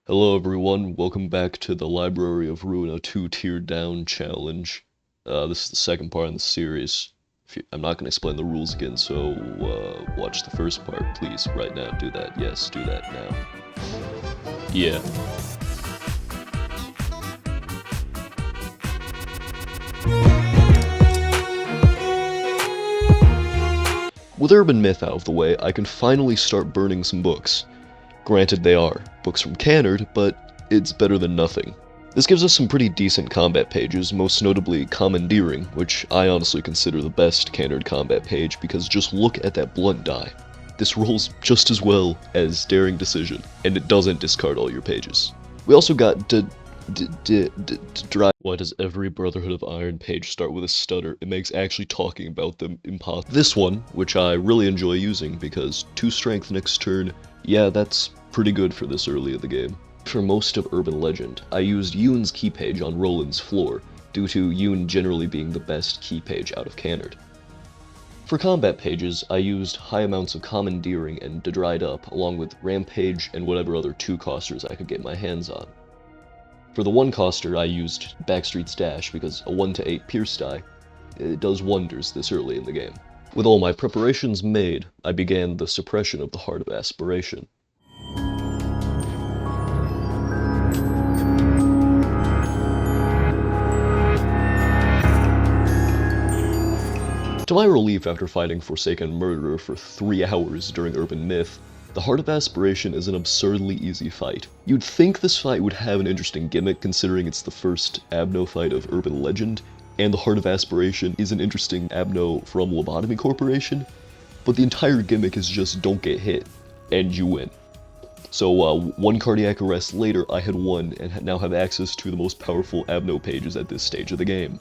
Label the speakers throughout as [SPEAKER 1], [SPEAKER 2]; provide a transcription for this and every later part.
[SPEAKER 1] Hello everyone, welcome back to the Library of Ruin, 2-tier down challenge. This is the second part in the series. I'm not going to explain the rules again, so watch the first part, please, right now. Do that, yes, do that now. Yeah. With urban myth out of the way, I can finally start burning some books. Granted, they are books from Canard, but it's better than nothing. This gives us some pretty decent combat pages, most notably Commandeering, which I honestly consider the best Canard combat page because just look at that blunt die. This rolls just as well as Daring Decision, and it doesn't discard all your pages. We also got Dry. Why does every Brotherhood of Iron page start with a stutter? It makes actually talking about them impossible. This one, which I really enjoy using because 2 strength next turn, yeah, that's pretty good for this early in the game. For most of Urban Legend, I used Yoon's key page on Roland's floor, due to Yoon generally being the best key page out of Canard. For combat pages, I used high amounts of Commandeering and Dried Up, along with Rampage and whatever other 2-costers I could get my hands on. For the 1-coster, I used Backstreet's Dash because a 1-8 Pierce die, it does wonders this early in the game. With all my preparations made, I began the suppression of the Heart of Aspiration. To my relief after fighting Forsaken Murderer for 3 hours during Urban Myth, the Heart of Aspiration is an absurdly easy fight. You'd think this fight would have an interesting gimmick considering it's the first Abno fight of Urban Legend, and the Heart of Aspiration is an interesting Abno from Lobotomy Corporation, but the entire gimmick is just don't get hit, and you win. So 1 cardiac arrest later, I had won and now have access to the most powerful Abno pages at this stage of the game.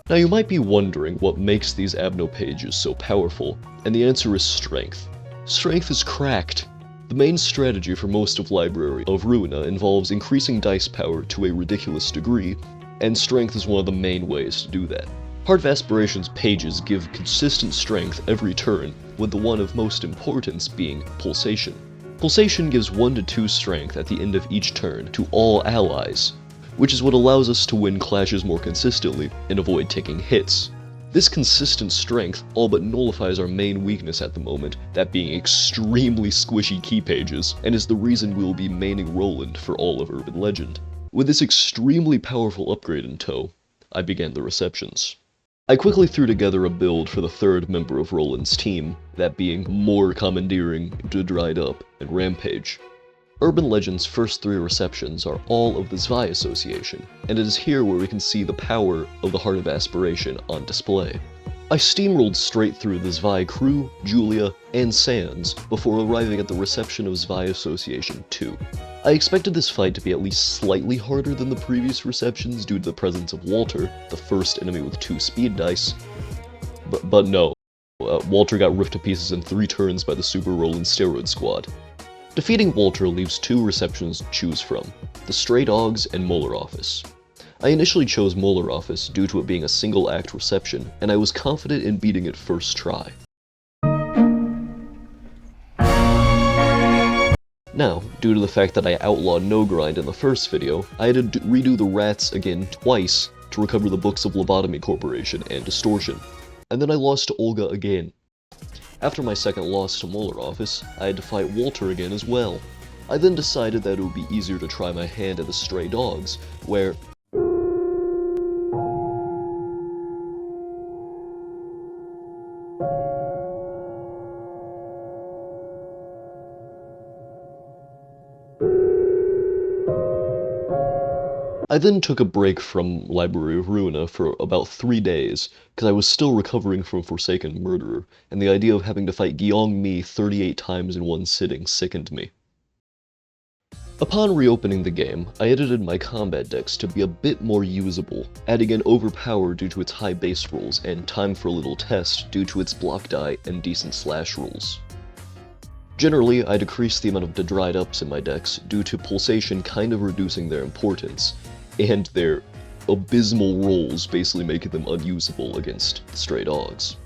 [SPEAKER 1] Now you might be wondering what makes these Abno pages so powerful, and the answer is strength. Strength is cracked. The main strategy for most of Library of Ruina involves increasing dice power to a ridiculous degree, and strength is one of the main ways to do that. Heart of Aspiration's pages give consistent strength every turn, with the one of most importance being Pulsation. Pulsation gives 1 to 2 strength at the end of each turn to all allies, which is what allows us to win clashes more consistently and avoid taking hits. This consistent strength all but nullifies our main weakness at the moment, that being extremely squishy key pages, and is the reason we will be maining Roland for all of Urban Legend. With this extremely powerful upgrade in tow, I began the receptions. I quickly threw together a build for the 3rd member of Roland's team, that being more Commandeering, Dried Up, and Rampage. Urban Legend's first 3 receptions are all of the Zwei Association, and it is here where we can see the power of the Heart of Aspiration on display. I steamrolled straight through the Zwei crew, Julia, and Sans before arriving at the reception of Zwei Association 2. I expected this fight to be at least slightly harder than the previous receptions due to the presence of Walter, the first enemy with 2 speed dice, but no. Walter got ripped to pieces in 3 turns by the Super Roland Steroid Squad. Defeating Walter leaves 2 receptions to choose from, the Stray Dogs and Molar Office. I initially chose Molar Office due to it being a single act reception, and I was confident in beating it first try. Now, due to the fact that I outlawed no grind in the first video, I had to redo the rats again twice to recover the books of Lobotomy Corporation and Distortion, and then I lost to Olga again. After my second loss to Molar Office, I had to fight Walter again as well. I then decided that it would be easier to try my hand at the Stray Dogs, where I then took a break from Library of Ruina for about 3 days, because I was still recovering from Forsaken Murderer, and the idea of having to fight Gyeong Mi 38 times in one sitting sickened me. Upon reopening the game, I edited my combat decks to be a bit more usable, adding in Overpower due to its high base rolls and Time for a Little Test due to its block die and decent slash rules. Generally, I decreased the amount of Dried Ups in my decks due to Pulsation kind of reducing their importance, and their abysmal rolls basically making them unusable against the Stray Dogs.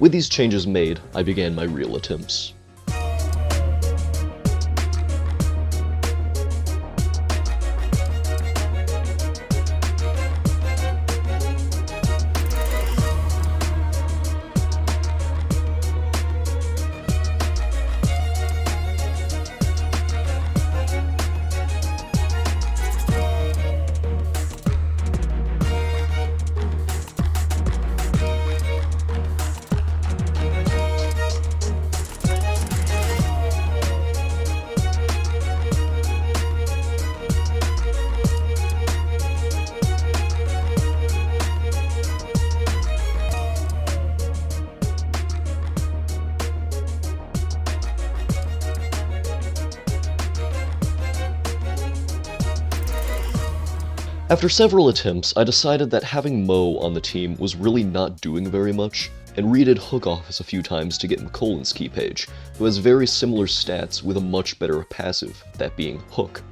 [SPEAKER 1] With these changes made, I began my real attempts. After several attempts, I decided that having Mo on the team was really not doing very much, and redid Hook Office a few times to get McCollin's key page, who has very similar stats with a much better passive, that being Hook.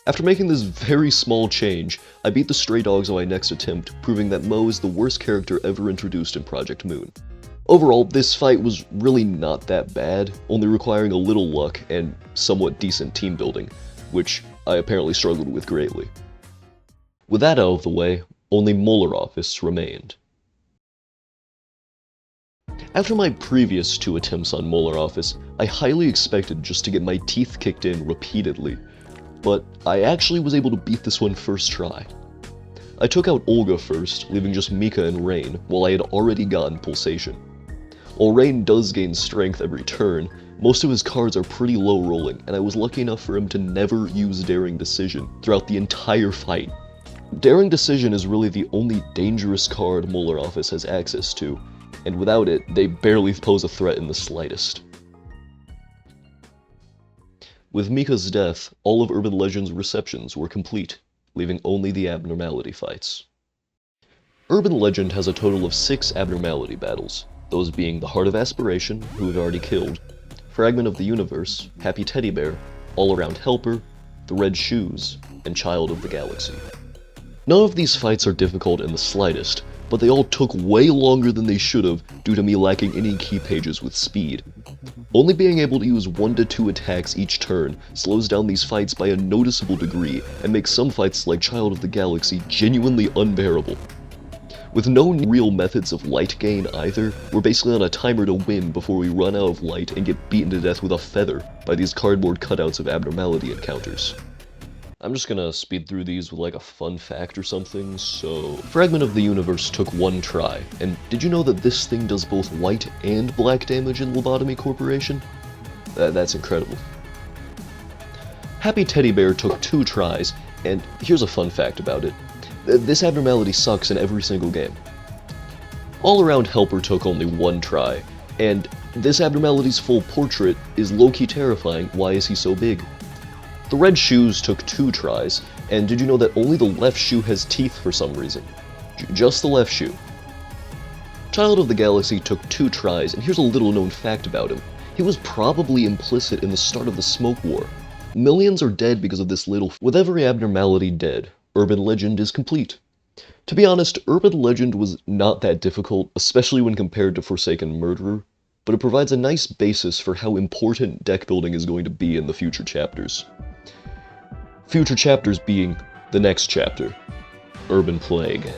[SPEAKER 1] After making this very small change, I beat the Stray Dogs on my next attempt, proving that Mo is the worst character ever introduced in Project Moon. Overall, this fight was really not that bad, only requiring a little luck and somewhat decent team building, which I apparently struggled with greatly. With that out of the way, only Molar Office remained. After my previous 2 attempts on Molar Office, I highly expected just to get my teeth kicked in repeatedly, but I actually was able to beat this one first try. I took out Olga first, leaving just Mika and Rain, while I had already gotten Pulsation. While Rain does gain strength every turn, most of his cards are pretty low rolling, and I was lucky enough for him to never use Daring Decision throughout the entire fight. Daring Decision is really the only dangerous card Molar Office has access to, and without it, they barely pose a threat in the slightest. With Mika's death, all of Urban Legend's receptions were complete, leaving only the abnormality fights. Urban Legend has a total of 6 abnormality battles, those being the Heart of Aspiration, who we've already killed, Fragment of the Universe, Happy Teddy Bear, All-Around Helper, the Red Shoes, and Child of the Galaxy. None of these fights are difficult in the slightest, but they all took way longer than they should have due to me lacking any key pages with speed. Only being able to use 1 to 2 attacks each turn slows down these fights by a noticeable degree and makes some fights like Child of the Galaxy genuinely unbearable. With no real methods of light gain either, we're basically on a timer to win before we run out of light and get beaten to death with a feather by these cardboard cutouts of abnormality encounters. I'm just gonna speed through these with like a fun fact or something, so... Fragment of the Universe took 1 try, and did you know that this thing does both white and black damage in Lobotomy Corporation? That's incredible. Happy Teddy Bear took 2 tries, and here's a fun fact about it. This abnormality sucks in every single game. All-Around Helper took only 1 try, and this abnormality's full portrait is low-key terrifying. Why is he so big? The Red Shoes took 2 tries, and did you know that only the left shoe has teeth for some reason? Just the left shoe. Child of the Galaxy took 2 tries, and here's a little known fact about him. He was probably implicit in the start of the Smoke War. Millions are dead because of this little... With every abnormality dead, Urban Legend is complete. To be honest, Urban Legend was not that difficult, especially when compared to Forsaken Murderer, but it provides a nice basis for how important deck building is going to be in the future chapters. Future chapters being the next chapter, Urban Plague.